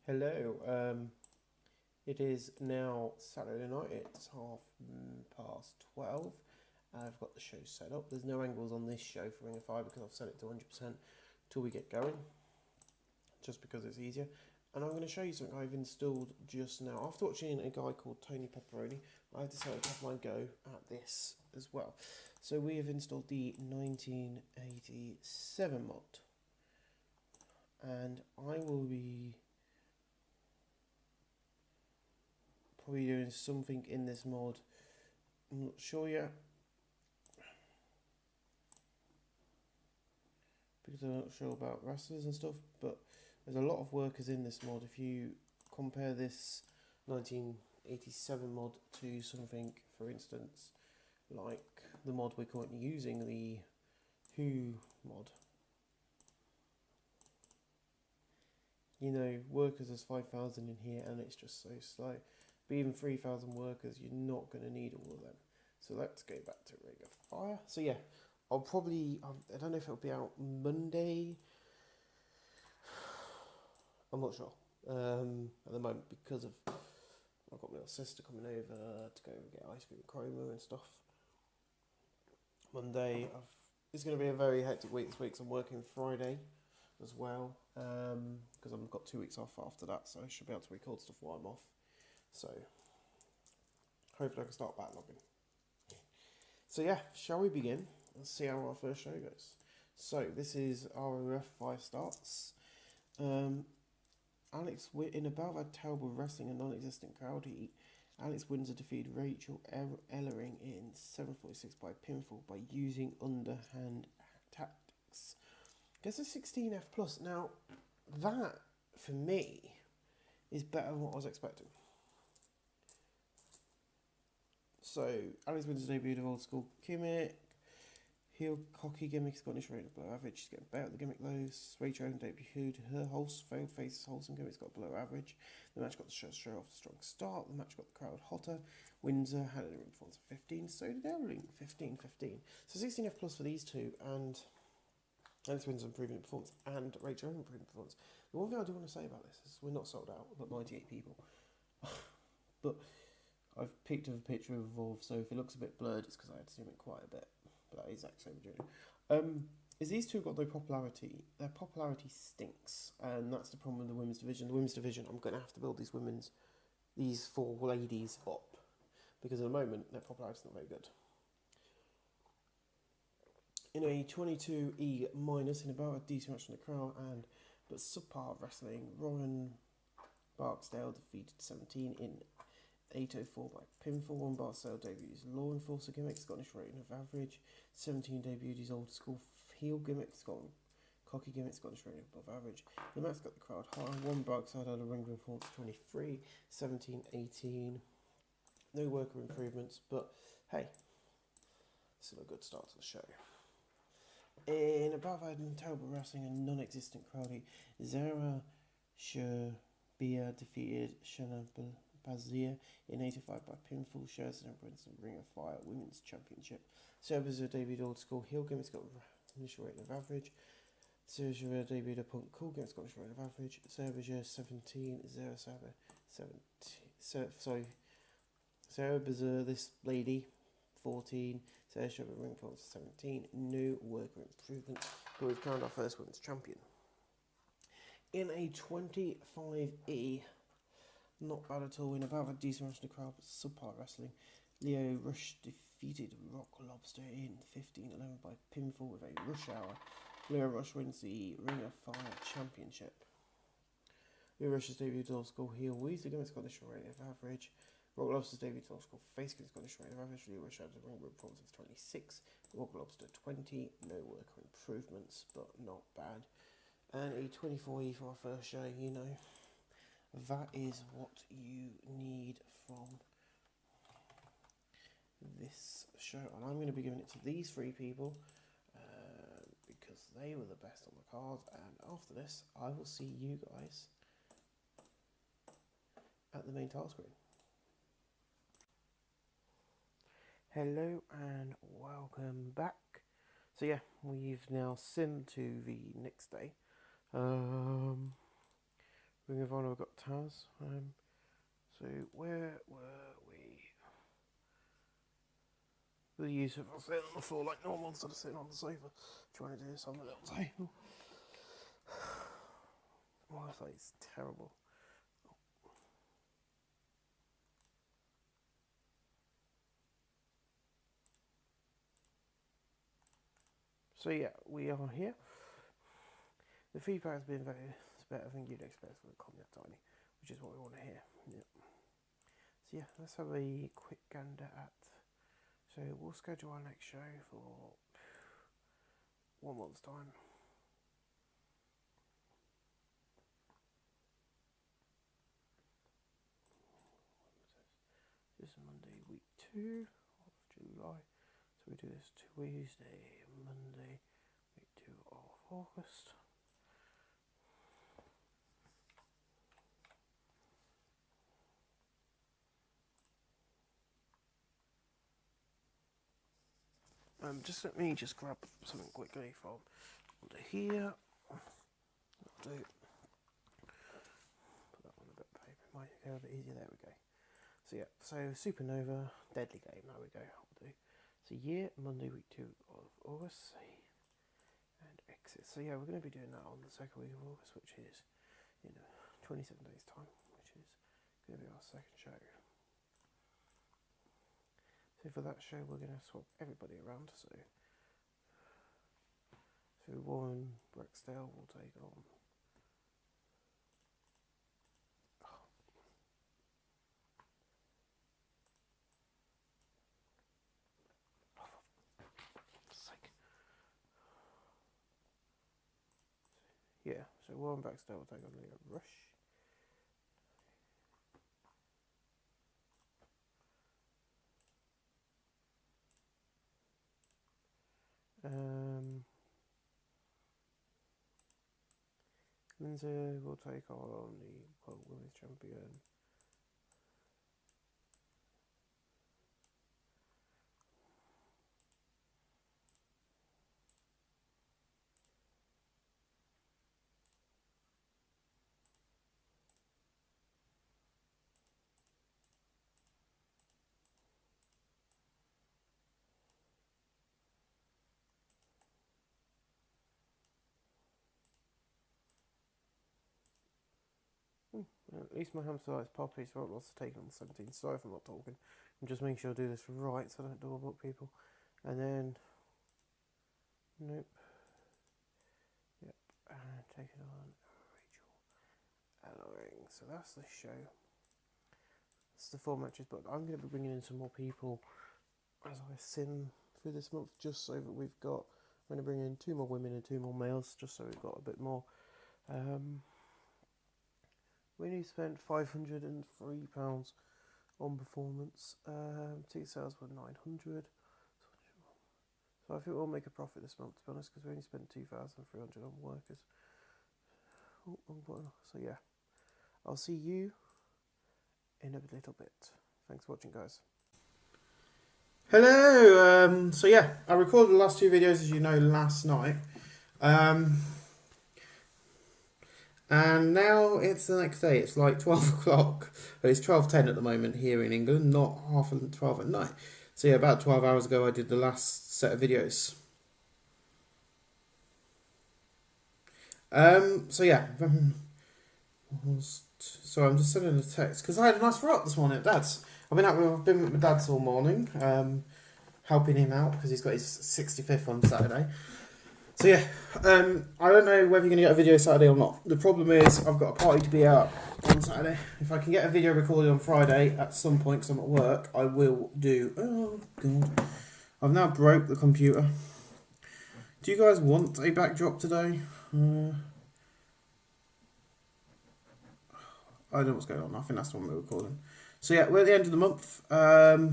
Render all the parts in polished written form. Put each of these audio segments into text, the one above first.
Hello. It is now Saturday night. It's past 12. I've got the show set up. There's no angles on this show for Ring of Fire because I've set it to 100% till we get going, just because it's easier. And I'm going to show you something I've installed just now. After watching a guy called Tony Pepperoni, I decided to have my go at this as well. So we have installed the 1987 mod, and I will be probably doing something in this mod. I'm not sure yet, because I'm not sure about wrestlers and stuff, but there's a lot of workers in this mod. If you compare this 1987 mod to something, for instance, like the mod we're currently using, the Who mod, you know, workers there's 5,000 in here and it's just so slow. But even 3,000 workers, you're not going to need all of them. So let's go back to Ring of Fire. So yeah, I'll probably, I don't know if it'll be out Monday. I'm not sure at the moment, because of I've got my little sister coming over to go get ice cream chroma and stuff. Monday, it's going to be a very hectic week this week, 'cause I'm working Friday as well, because I've got 2 weeks off after that, so I should be able to record stuff while I'm off. So hopefully I can start backlogging. So yeah, shall we begin? Let's see how our first show goes. So this is ROF 5 starts. Alex in a battle at terrible wrestling a non-existent crowd heat. Alex Windsor defeated Rachel Ellering in 7:46 by pinfall by using underhand tactics. Gets a 16F plus. Now that for me is better than what I was expecting. So Alex Windsor debuted of old school gimmick. Heel cocky gimmick has got an issue below average. She's getting better at the gimmick though. Rachel Ellering debuted her failed face wholesome gimmick's got below average. The match got the show straight off the strong start. The match got the crowd hotter. Windsor had a ring performance of 15, so did Ellering 15. So 16F plus for these two, and Alex Windsor improving performance and Rachel Ellering improving performance. The one thing I do want to say about this is we're not sold out. We've got 98 people. But I've picked up a picture of Evolve, so if it looks a bit blurred, it's because I had to zoom in quite a bit. But that is actually overdue. Is these two got no popularity? Their popularity stinks, and that's the problem with the women's division. The women's division, I'm going to have to build these four ladies up, because at the moment their popularity is not very good. In a 22E minus, in about a decent match from the crowd, but subpar wrestling, Rowan Barksdale defeated 17 in 8:04 by pinfall. One Barksdale debuts Law Enforcer gimmick, Scottish rating of average. 17 debuted his old school heel gimmick, Scotland cocky gimmick, Scottish rating above average. The match got the crowd high. One Barksdale had a ring performance 23, 17, 18. No worker improvements, but hey, still a good start to the show. In above and terrible wrestling and non-existent crowdy, Zara Shabia defeated Shana Bazir in 85 by pinfall. Sherzan and Brinson Ring of Fire Women's Championship. Serbiza debuted old school heel gimmick, got initial rating of average. Serbia debuted a punk cool gimmick, got initial rating of average. Serbia 17, Zara Saber 17. Sarah Bazir, this lady, 14. Sarah Shabba ring performance 17. No worker improvement, but we've crowned our first women's champion. In a 25E, not bad at all. In about a decent match in the crowd, but subpar wrestling. Leo Rush defeated Rock Lobster in 15-11 by pinfall with a rush hour. Leo Rush wins the Ring of Fire Championship. Leo Rush's debut old school heel Weasley gimmick's got initial rating of average. Rock Lobster's debut old school face gimmick's got initial rating of average. Leo Rush had a ring performance of 26. Rock Lobster 20. No worker improvements, but not bad. And a 24E for our first show, you know. That is what you need from this show, and I'm going to be giving it to these three people because they were the best on the card. And after this, I will see you guys at the main title screen. Hello and welcome back. So yeah, we've now simmed to the next day. Ring move on, we've got Taz. So where were we? The use of sitting on the floor like normal instead of sitting on the sofa, trying to do this on the little table. My face terrible. So yeah, we are here. The feedback has been better than you'd expect for a comic that tiny, which is what we want to hear. Yep. So yeah, let's have a quick gander at. So we'll schedule our next show for 1 month's time. This is Monday, week 2 of July. So we do this Tuesday, Monday, week 2 of August. Just let me grab something quickly from under here. That'll do. Put that on a bit of paper. Might go a bit easier. There we go. So yeah, so Supernova, Deadly Game. There we go. That'll do. So year, Monday, week 2 of August, and exit. So yeah, we're going to be doing that on the second week of August, which is 27 days time, which is going to be our second show. So for that show, we're going to swap everybody around. So Warren Rexdale will take on. Yeah, so Warren Baxter will take on Leo Rush. Lindsay will take on the World Women's Champion. At least my hamster likes Poppy, so I've lost taken on 17. Sorry if I'm not talking. I'm just making sure I do this right so I don't double book people. And then, nope. Yep, and take it on Rachel Ellering. So that's the show. That's the 4 matches, but I'm going to be bringing in some more people as I sim through this month, just so that we've got. I'm going to bring in 2 more women and 2 more males, just so we've got a bit more. We only spent £503 on performance. Ticket sales were 900. So I think we'll make a profit this month, to be honest, because we only spent 2,300 on workers. So yeah, I'll see you in a little bit. Thanks for watching, guys. Hello. So yeah, I recorded the last 2 videos, as you know, last night. And now it's the next day. It's like 12 o'clock, but it's 12:10 at the moment here in England, not 12 at night. So yeah, about 12 hours ago I did the last set of videos. So yeah, so I'm just sending a text because I had a nice rock this morning at Dad's. I've been with my dad's all morning, helping him out because he's got his 65th on Saturday. So yeah, I don't know whether you're going to get a video Saturday or not. The problem is I've got a party to be out on Saturday. If I can get a video recorded on Friday at some point because I'm at work, I will do. Oh god, I've now broke the computer. Do you guys want a backdrop today? I don't know what's going on. I think that's the one we're recording. So yeah, we're at the end of the month. I'm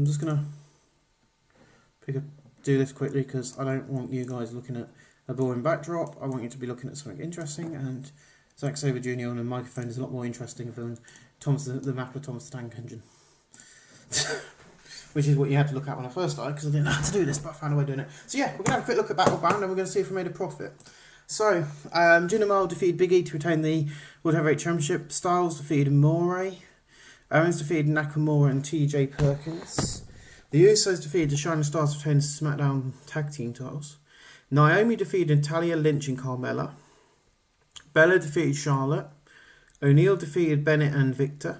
just going to do this quickly because I don't want you guys looking at a boring backdrop. I want you to be looking at something interesting, and Zack Sabre Jr. on a microphone is a lot more interesting than the map of Thomas the Tank Engine. Which is what you had to look at when I first started because I didn't know how to do this, but I found a way of doing it. So yeah, we're going to have a quick look at Battlebound and we're going to see if we made a profit. So, Jinder Mahal defeated Big E to retain the World Heavyweight Championship. Styles defeated Moray. Owens defeated Nakamura and TJ Perkins. The Usos defeated the Shining Stars to retain the SmackDown Tag Team titles. Naomi defeated Talia Lynch and Carmella. Bella defeated Charlotte. O'Neal defeated Bennett and Victor.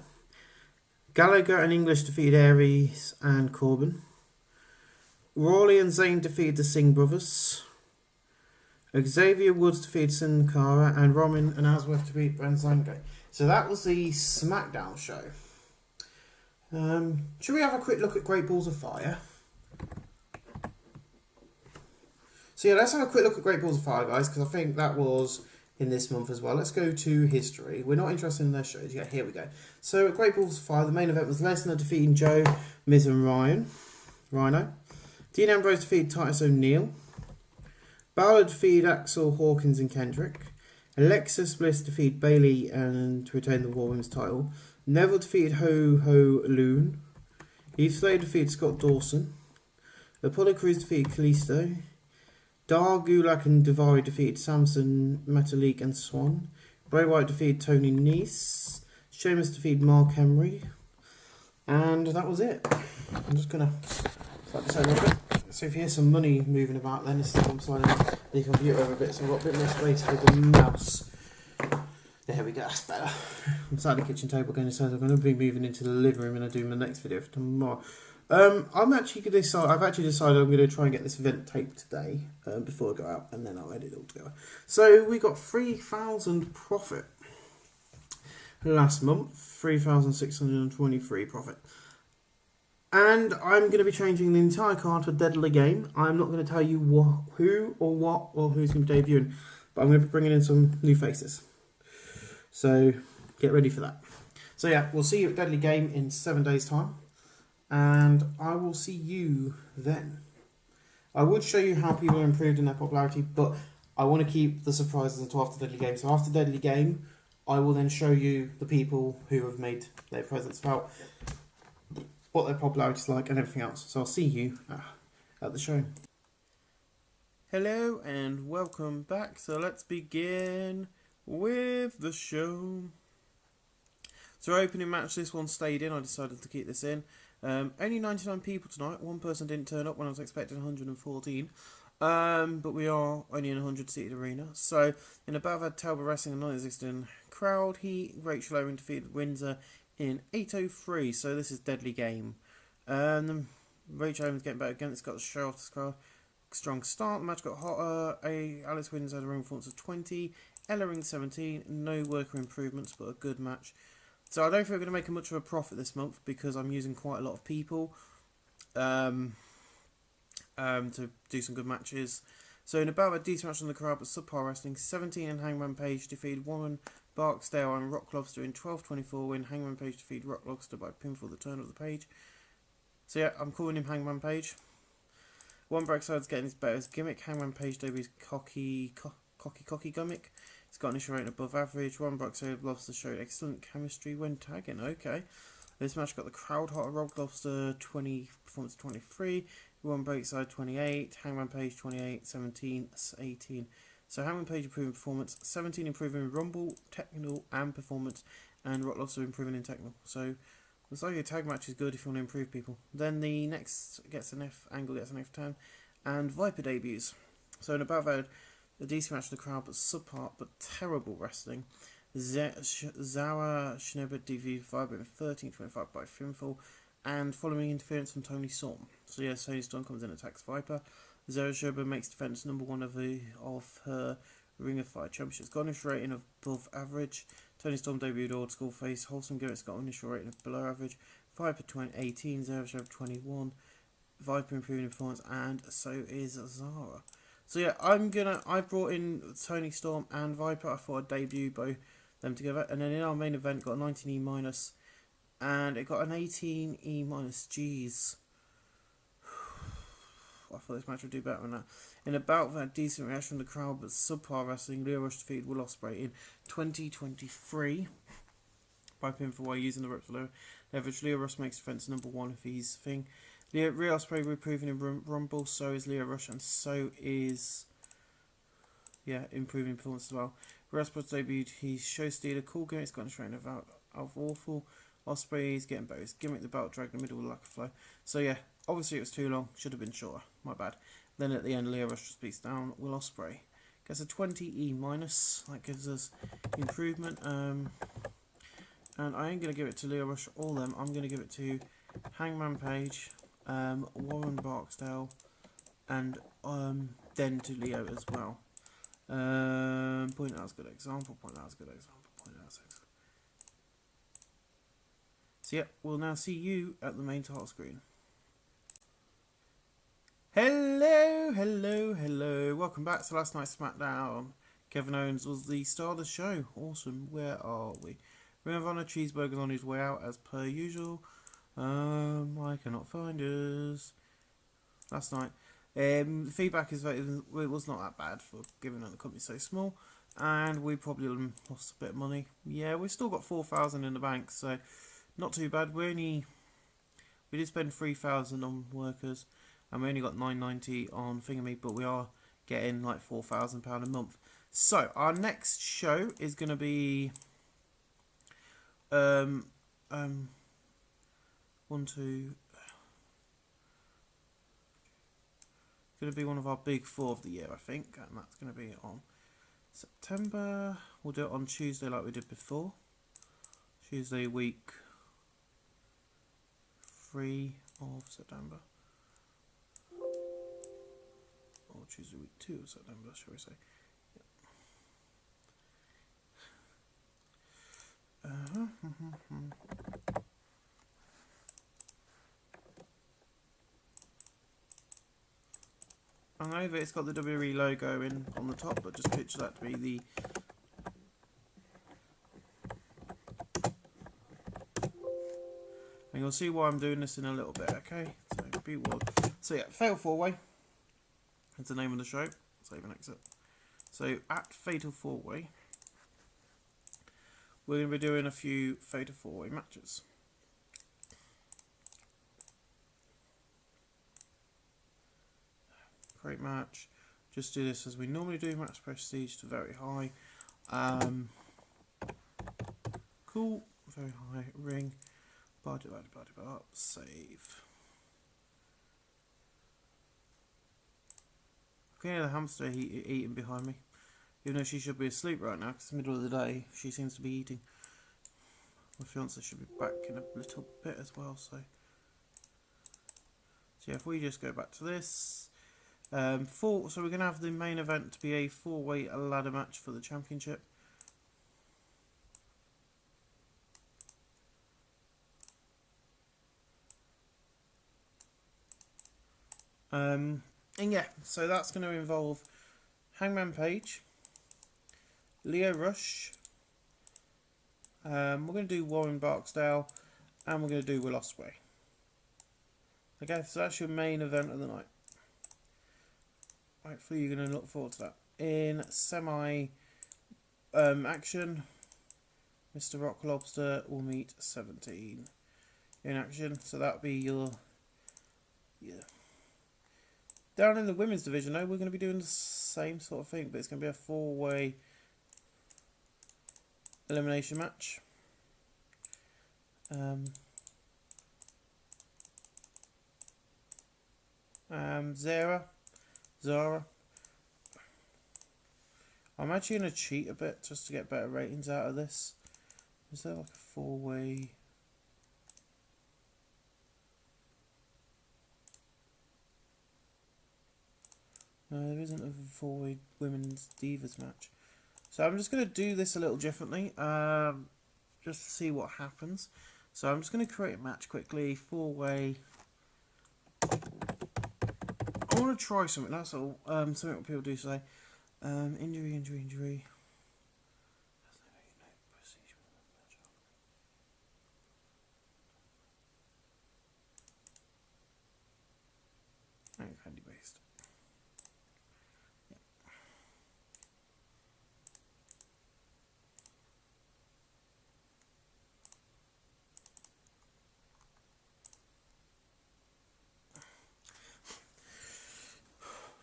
Gallagher and English defeated Aries and Corbin. Rawley and Zayn defeated the Singh brothers. Xavier Woods defeated Sin Cara, and Roman and Asworth defeated Branzango. So that was the SmackDown show. Should we have a quick look at Great Balls of Fire? So yeah, let's have a quick look at Great Balls of Fire, guys, because I think that was in this month as well. Let's go to history. We're not interested in their shows. Yeah, here we go. So at Great Balls of Fire, the main event was Lesnar defeating Joe, Miz and Rhino. Dean Ambrose defeated Titus O'Neil. Balor defeated Axel, Hawkins and Kendrick. Alexis Bliss defeated Bayley and to retain the Raw Women's title. Neville defeated Ho Ho Loon. Heath Slater defeated Scott Dawson. Apollo Crews defeated Kalisto. Dar Gulak and Daivari defeated Samson, Metalik and Swan. Bray Wyatt defeated Tony Nese. Sheamus defeated Mark Henry. And that was it. I'm just going to start this over a bit. So if you hear some money moving about, then this is I'm sliding the computer over a bit, so I've got a bit more space for the mouse. There we go, that's better. I'm sat at the kitchen table going to say I'm going to be moving into the living room when I do my next video for tomorrow. I've actually decided I'm going to try and get this event taped today before I go out, and then I'll edit it all together. So we got 3,000 profit last month, 3,623 profit. And I'm going to be changing the entire card for Deadly Game. I'm not going to tell you who or who's going to be debuting, but I'm going to be bringing in some new faces. So get ready for that. So yeah, we'll see you at Deadly Game in 7 days' time, and I will see you then. I would show you how people improved in their popularity, but I want to keep the surprises until after Deadly Game. So after Deadly Game, I will then show you the people who have made their presence felt, what their popularity is like, and everything else. So I'll see you at the show. Hello and welcome back. So let's begin with the show. So opening match, this one stayed in. I decided to keep this in. Only 99 people tonight. One person didn't turn up when I was expecting 114. But we are only in a 100-seated arena. So in a battle, had Talbot Wrestling a non-existent crowd. Rachel Owen defeated Windsor in 8:03, so this is Deadly Game. Rachel Owens getting better again. It's got a show off this crowd. Strong start. The match got hotter. Alice Windsor had a ring performance of 20. Ella Ring 17. No worker improvements, but a good match. So I don't think we're going to make much of a profit this month because I'm using quite a lot of people to do some good matches. So in about a decent match on the crowd, but subpar wrestling. 17 and Hangman Page defeated Warren Barksdale and Rock Lobster in 12:24 when Hangman Page defeated Rock Lobster by pinfall the turn of the page. So yeah, I'm calling him Hangman Page. One Brackside's getting his better gimmick. Hangman Page debuts cocky gimmick. He's got an initial rating above average. One Brackside Lobster showed excellent chemistry when tagging. Okay. This match got the crowd hot. Rock Lobster 20, performance 23. One Brackside 28. Hangman Page 28, 17, 18. So Hangman Page improving performance, 17 improving in Rumble, technical and performance, and Rock Lobster improving in technical. So looks like your tag match is good if you want to improve people. Then the next gets an F, Angle gets an F10, and Viper debuts. So in about that, a decent match for the crowd, but subpar, but terrible wrestling. Zara Schneber defeated Viper in 13:25 by pinfall, and following interference from Tony Storm. So yeah, Tony Storm comes in and attacks Viper. Zara Schneber makes defense number 1 of her Ring of Fire Championship. It's got an initial rating of above average. Tony Storm debuted old school face. Wholesome Gimmick's got an initial rating of below average. Viper 18, Zara Schneber 21. Viper improving performance, and so is Zara. So yeah, I brought in Tony Storm and Viper. I thought I'd debut both them together. And then in our main event, got a 19E minus, and it got an 18E minus. Jeez. I thought this match would do better than that. In a bout that decent reaction from the crowd, but subpar wrestling, Lio Rush defeated Will Ospreay in 2023 by pinfall while using the ropes below leverage. Lio Rush makes defense number 1 if he's thing. Lio Ospreay reproving in Rumble, so is Lio Rush, and so is yeah, improving performance as well. Raspuss debuted his show stealer, cool game, it's got a strain of awful. Osprey's getting better. His gimmick, the belt drag in the middle with lack of flow. So yeah, obviously it was too long. Should have been shorter. My bad. Then at the end, Lio Rush just beats down Will Ospreay. Gets a 20 E minus. That gives us improvement. And I ain't gonna give it to Lio Rush all them. I'm gonna give it to Hangman Page, Warren Barksdale, and then to Leo as well. Point out as good example. Point out as good example. Point out as example. So yeah, we'll now see you at the main title screen. Hello, hello, hello. Welcome back to last night's SmackDown. Kevin Owens was the star of the show. Awesome. Where are we? Ring of Honor Cheeseburger's on his way out as per usual. I cannot find us. Last night. The feedback is that it was not that bad for given that the company's so small. And we probably lost a bit of money. Yeah, we've still got 4,000 in the bank, so not too bad. We did spend 3,000 on workers, and we only got 990 on Thingameme, but we are getting like £4,000 a month. So our next show is going to be going to be one of our big 4 of the year, I think, and that's going to be on September. We'll do it on Tuesday like we did before. Tuesday week 3 of September. Or Tuesday week 2 of September, shall we say. I know that it's got the WWE logo in on the top, but just picture that to be the and you'll see why I'm doing this in a little bit, okay? So be wild. So yeah, Fatal 4-Way is the name of the show. Save and exit. So at Fatal 4-Way, we're going to be doing a few Fatal 4-Way matches. Great match. Just do this as we normally do. Max prestige to very high. Cool. Very high. Ring. Save. I can hear the hamster eating behind me. Even though she should be asleep right now, because it's the middle of the day, she seems to be eating. My fiance should be back in a little bit as well, so yeah, if we just go back to this. So we're going to have the main event to be a 4-way ladder match for the championship. And yeah, so that's going to involve Hangman Page, Lio Rush, we're going to do Warren Barksdale, and we're going to do Will Ospreay. Okay, so that's your main event of the night. Hopefully you're going to look forward to that. In semi action, Mr. Rock Lobster will meet 17 in action, so that'll be your Down in the women's division, though, we're going to be doing the same sort of thing, but it's going to be a 4-way elimination match. Zara. I'm actually going to cheat a bit just to get better ratings out of this. Is there like a 4-way? No, there isn't a 4-way women's divas match. So I'm just going to do this a little differently, just to see what happens. So I'm just going to create a match quickly, 4-way. I want to try something, that's all. Something what people do say. Injury. Handy based.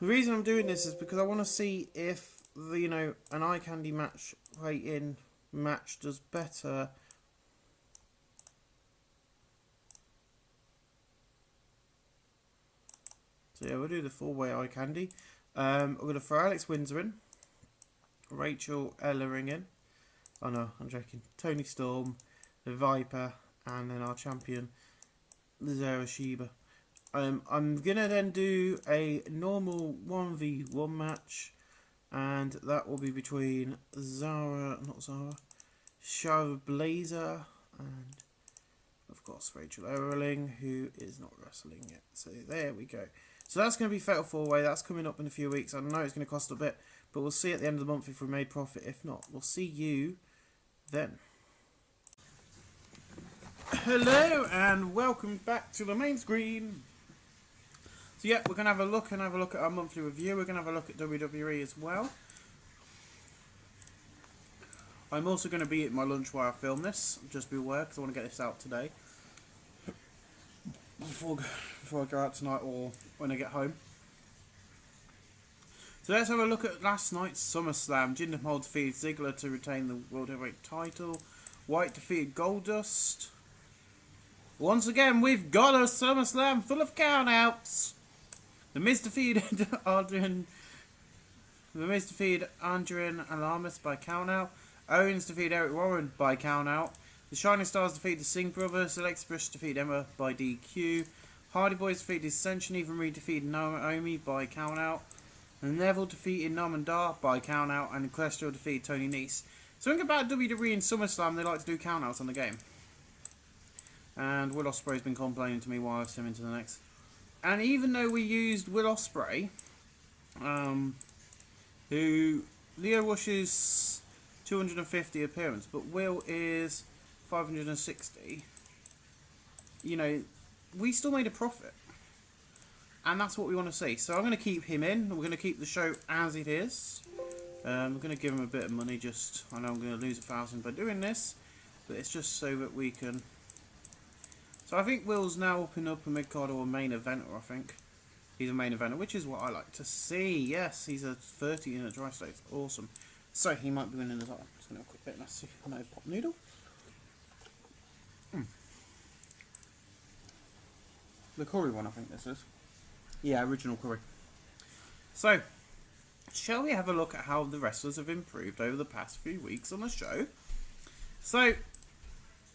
The reason I'm doing this is because I want to see if the an eye candy match rating match does better. So yeah, we'll do the 4-way eye candy. I'm going to throw Alex Windsor in, Rachel Ellering in. Oh no, I'm joking. Tony Storm, the Viper, and then our champion, Zara Sheba. I'm going to then do a normal 1v1 match, and that will be between Shara Blazer, and of course Rachel Erling, who is not wrestling yet. So there we go. So that's going to be Fatal 4-Way. That's coming up in a few weeks. I know it's going to cost a bit, but we'll see at the end of the month if we made profit. If not, we'll see you then. Hello and welcome back to the main screen. So yeah, we're going to have a look at our monthly review. We're going to have a look at WWE as well. I'm also going to be at my lunch while I film this. Just be aware, because I want to get this out today. Before I go out tonight or when I get home. So let's have a look at last night's SummerSlam. Jinder Mahal defeated Ziggler to retain the World Heavyweight title. White defeated Goldust. Once again, we've got a SummerSlam full of countouts. The Miz defeated Adrian Alamis by countout. Owens defeated Eric Warren by countout. The Shining Stars defeated the Singh Brothers. Alexa Bliss defeated Emma by DQ. Hardy Boys defeated Ascension. Eva Marie defeated Naomi by countout. And Neville defeated Noam Dar by countout. And Questel defeated Tony Nese. Something about WWE in SummerSlam, they like to do countouts on the game. And Will Ospreay's been complaining to me while I was into the next. And even though we used Will Ospreay, who Leo Rush's 250 appearance, but Will is 560. We still made a profit, and that's what we want to see. So I'm going to keep him in. We're going to keep the show as it is. We're going to give him a bit of money. I know I'm going to lose 1,000 by doing this, but it's just so that we can. So I think Will's now up a mid-card or a main eventer. I think he's a main eventer, which is what I like to see. Yes, he's a 30 in a dry state. Awesome. So he might be winning as well. Just going to have a quick bit. Let's see. No pop noodle. The curry one, I think this is. Yeah, original curry. So, shall we have a look at how the wrestlers have improved over the past few weeks on the show? So,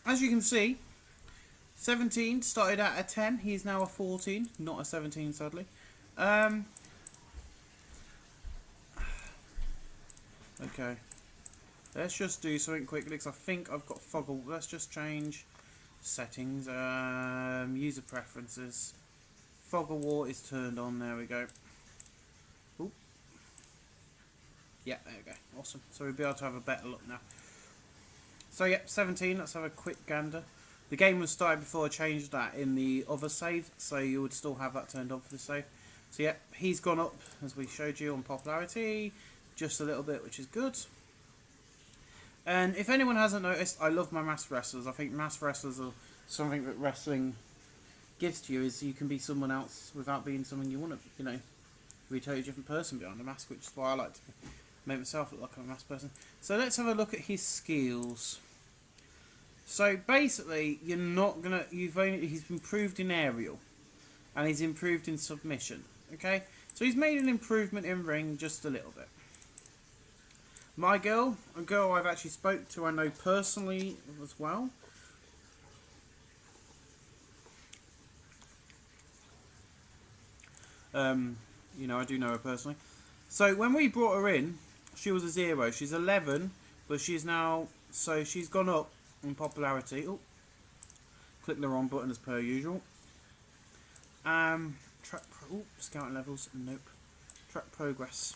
as you can see, 17 started at a 10. He's now a 14, not a 17, sadly. Okay. Let's just do something quickly, because I think I've got Foggle. Let's just change settings. User preferences. Fog of War is turned on. There we go. Oop. Yeah, there we go. Awesome. So we'll be able to have a better look now. So, yeah, 17. Let's have a quick gander. The game was started before I changed that in the other save, so you would still have that turned on for the save. So, yeah, he's gone up, as we showed you, on popularity. Just a little bit, which is good. And if anyone hasn't noticed, I love my masked wrestlers. I think masked wrestlers are something that wrestling gives to you, is you can be someone else without being someone you want to, be a totally different person behind a mask, which is why I like to make myself look like I'm a masked person. So let's have a look at his skills. So basically, he's improved in aerial, and he's improved in submission. Okay, so he's made an improvement in ring just a little bit. My girl, a girl I've actually spoke to, I know personally as well. I do know her personally. So when we brought her in, she was a 0. She's 11, but she's now, so she's gone up in popularity. Oh, click the wrong button as per usual. Scouting levels, nope. Track progress.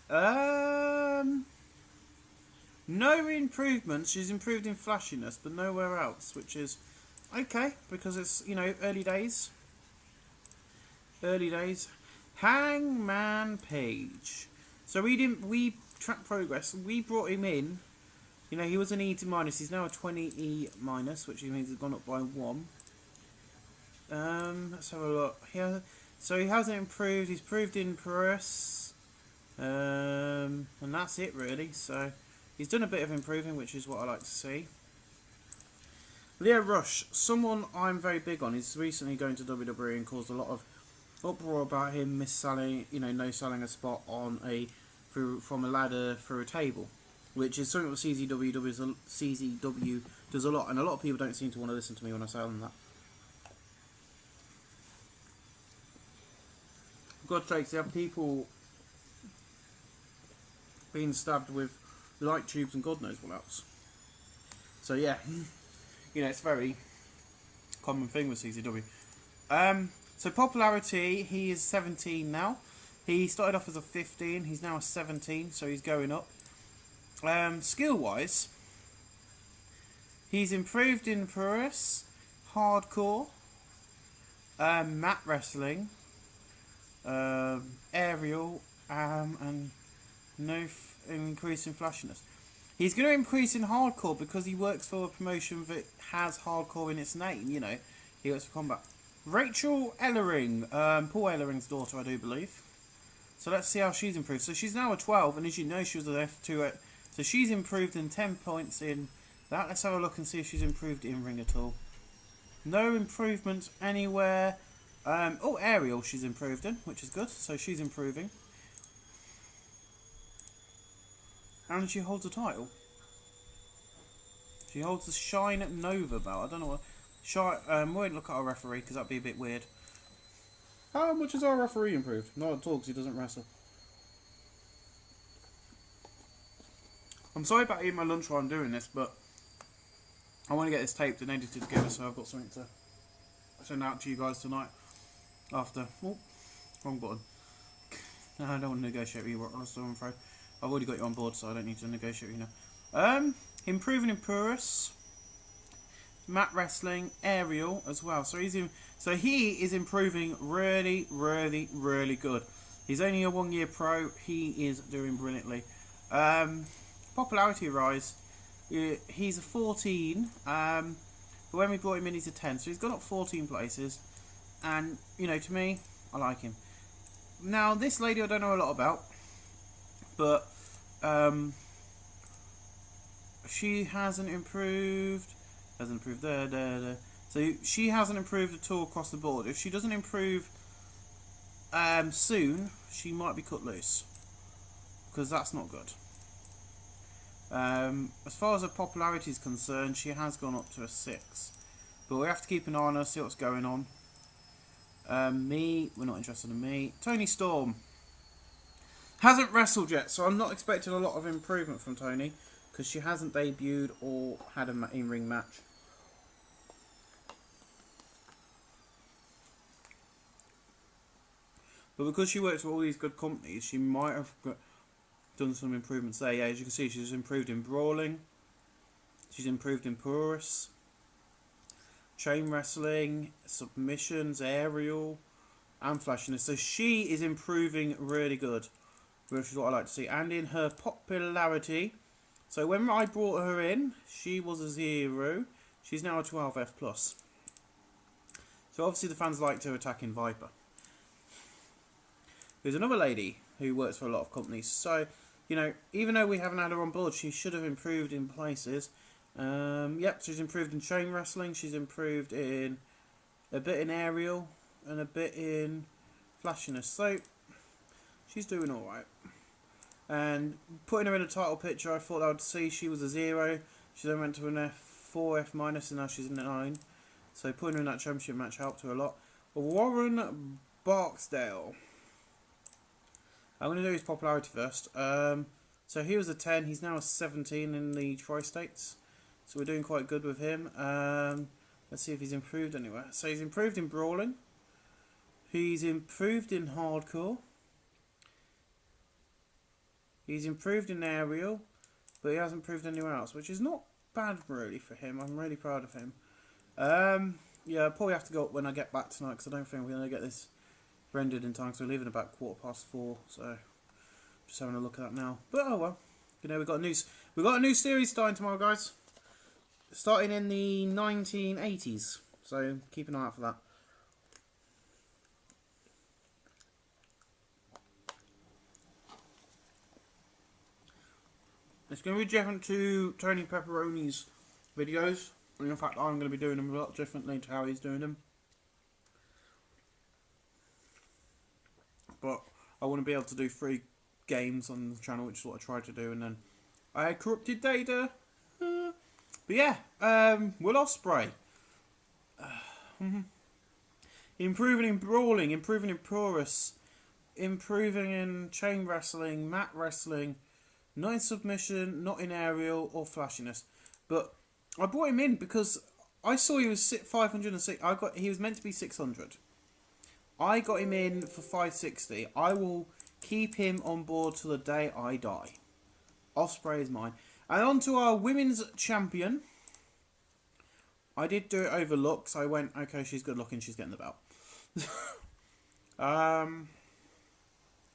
No improvements. She's improved in flashiness, but nowhere else, which is okay because it's early days. Early days. Hangman Page. So we track progress. We brought him in. He was an E to minus. He's now a 20 E minus, which means he's gone up by 1. Let's have a look. So he hasn't improved. He's improved in press. And that's it really. So he's done a bit of improving, which is what I like to see. Lio Rush, someone I'm very big on, is recently going to WWE and caused a lot of uproar about him mis-selling, no selling a spot on from a ladder through a table, which is something that CZW does a lot, and a lot of people don't seem to want to listen to me when I say them that. God sakes, they have people being stabbed with light tubes and God knows what else. So yeah, it's a very common thing with CZW. So popularity, he is 17 now. He started off as a 15, he's now a 17, so he's going up. Skill-wise, he's improved in Purus, Hardcore, mat wrestling, aerial, and no increase in flashiness. He's going to increase in Hardcore because he works for a promotion that has Hardcore in its name, He works for Combat. Rachel Ellering, Paul Ellering's daughter, I do believe. So let's see how she's improved. So she's now a 12, and as you know, she was an F2. So she's improved in 10 points in that. Let's have a look and see if she's improved in ring at all. No improvements anywhere. Aerial she's improved in, which is good. So she's improving. And she holds a title. She holds the Shine Nova belt. I don't know what... we won't look at our referee because that'd be a bit weird. How much has our referee improved? Not at all because he doesn't wrestle. I'm sorry about eating my lunch while I'm doing this, but I want to get this taped and edited together so I've got something to send out to you guys tonight after... Oh, wrong button. No, I don't want to negotiate with you, I'm afraid. I've already got you on board, so I don't need to negotiate with you now. Improving in Purus, mat wrestling, aerial as well. So he is improving really, really, really good. He's only a 1 year pro. He is doing brilliantly. Popularity rise. He's a 14. But when we brought him in, he's a 10. So he's gone up 14 places. And to me, I like him. Now this lady I don't know a lot about, but she hasn't improved. So she hasn't improved at all across the board. If she doesn't improve soon, she might be cut loose, because that's not good. As far as her popularity is concerned, she has gone up to a 6, but we have to keep an eye on her, see what's going on. We're not interested in me. Toni Storm hasn't wrestled yet, so I'm not expecting a lot of improvement from Toni, because she hasn't debuted or had an in-ring match. But because she works for all these good companies, she might have done some improvements there. Yeah, as you can see, she's improved in brawling. She's improved in Purus, chain wrestling, submissions, aerial, and flashiness. So she is improving really good, which is what I like to see. And in her popularity, so when I brought her in, she was a 0. She's now a 12F+. So obviously the fans liked her attacking Viper. There's another lady who works for a lot of companies. So, even though we haven't had her on board, she should have improved in places. Yep, she's improved in chain wrestling. She's improved in a bit in aerial and a bit in flashiness. So, she's doing alright. And putting her in a title picture, I thought I would see she was a 0. She then went to an F4, F-, and now she's a 9. So putting her in that championship match helped her a lot. Warren Barksdale. I'm going to do his popularity first. So he was a 10. He's now a 17 in the Tri-States. So we're doing quite good with him. Let's see if he's improved anywhere. So he's improved in brawling. He's improved in hardcore. He's improved in aerial. But he hasn't improved anywhere else, which is not bad really for him. I'm really proud of him. Yeah, I'll probably have to go up when I get back tonight, because I don't think we're going to get this rendered in time, so we're leaving about 4:15, so just having a look at that now. But oh well, we've got a new series starting tomorrow, guys. Starting in the 1980s, so keep an eye out for that. It's going to be different to Tony Pepperoni's videos. And in fact, I'm going to be doing them a lot differently to how he's doing them. But I want to be able to do 3 games on the channel, which is what I tried to do. And then I had corrupted data. But yeah, Will Ospreay. Improving in brawling, improving in prowess, improving in chain wrestling, mat wrestling, not in submission, not in aerial or flashiness. But I brought him in because I saw he was 506. He was meant to be 600. I got him in for 560. I will keep him on board till the day I die. Ospreay is mine. And on to our women's champion. I did do it over looks. I went, okay, she's good looking, she's getting the belt.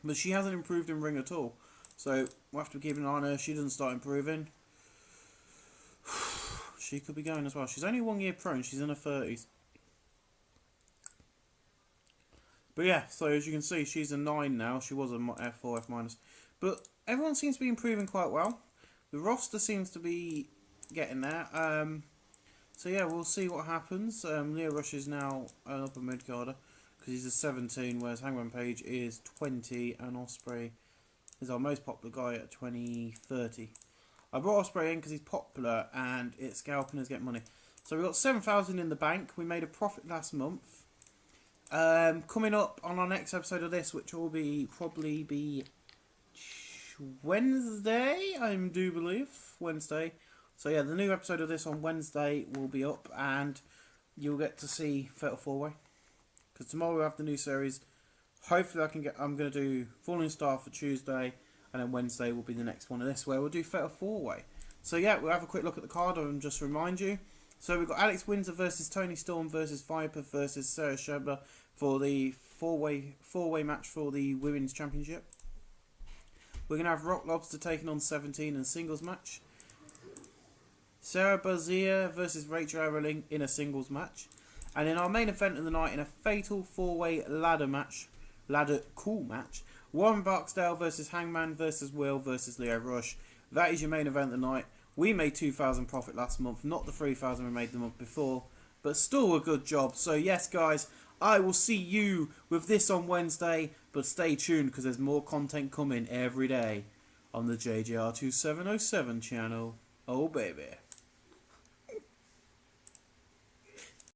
But she hasn't improved in ring at all. So we'll have to keep an eye on her. She doesn't start improving. She could be going as well. She's only 1 year pro and she's in her 30s. But yeah, so as you can see, she's a 9 now. She was a F4, F minus. But everyone seems to be improving quite well. The roster seems to be getting there. So yeah, we'll see what happens. Leo Rush is now an upper mid-carder because he's a 17, whereas Hangman Page is 20, and Ospreay is our most popular guy at 20-30. I brought Ospreay in because he's popular and it's scalping us get money. So we got 7,000 in the bank. We made a profit last month. Coming up on our next episode of this, which will probably be Wednesday, I do believe. Wednesday. So yeah, the new episode of this on Wednesday will be up, and you'll get to see Fatal 4-Way. Because tomorrow we have the new series. Hopefully I'm going to do Falling Star for Tuesday, and then Wednesday will be the next one of this, where we'll do Fatal 4-Way. So yeah, we'll have a quick look at the card and just remind you. So we've got Alex Windsor versus Tony Storm versus Viper versus Sarah Schebler for the four-way match for the Women's Championship. We're going to have Rock Lobster taking on 17 in a singles match. Sarah Bazia versus Rachel Everling in a singles match. And in our main event of the night, in a fatal 4-way ladder cool match, Warren Barksdale versus Hangman versus Will versus Leo Rush. That is your main event of the night. We made 2,000 profit last month, not the 3,000 we made the month before, but still a good job. So yes, guys, I will see you with this on Wednesday, but stay tuned because there's more content coming every day on the JJR2707 channel. Oh baby.